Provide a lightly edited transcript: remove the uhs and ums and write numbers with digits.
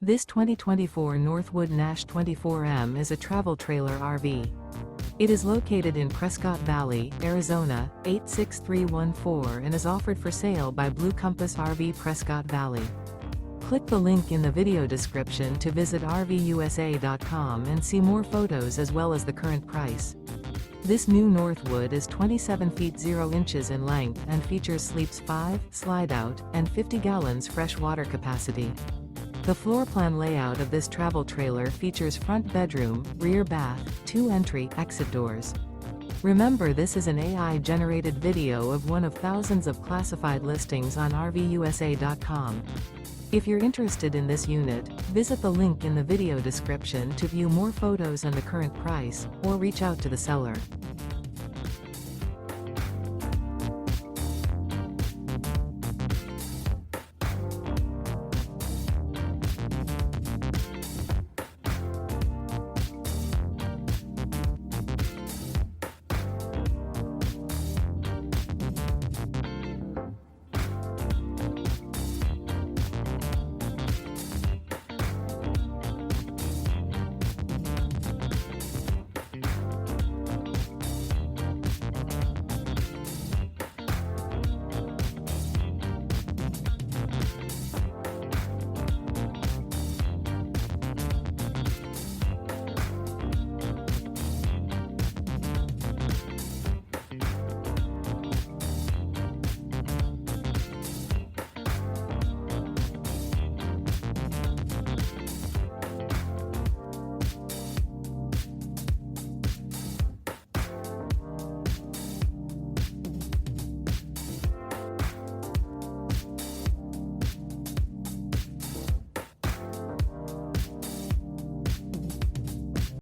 This 2024 Northwood Nash 24M is a travel trailer RV. It is located in Prescott Valley, Arizona, 86314 and is offered for sale by Blue Compass RV Prescott Valley. Click the link in the video description to visit RVUSA.com and see more photos as well as the current price. This new Northwood is 27 feet 0 inches in length and features sleeps 5, slide-out, and 50 gallons fresh water capacity. The floor plan layout of this travel trailer features front bedroom, rear bath, 2 entry/exit doors. Remember, this is an AI-generated video of one of thousands of classified listings on RVUSA.com. If you're interested in this unit, visit the link in the video description to view more photos and the current price, or reach out to the seller.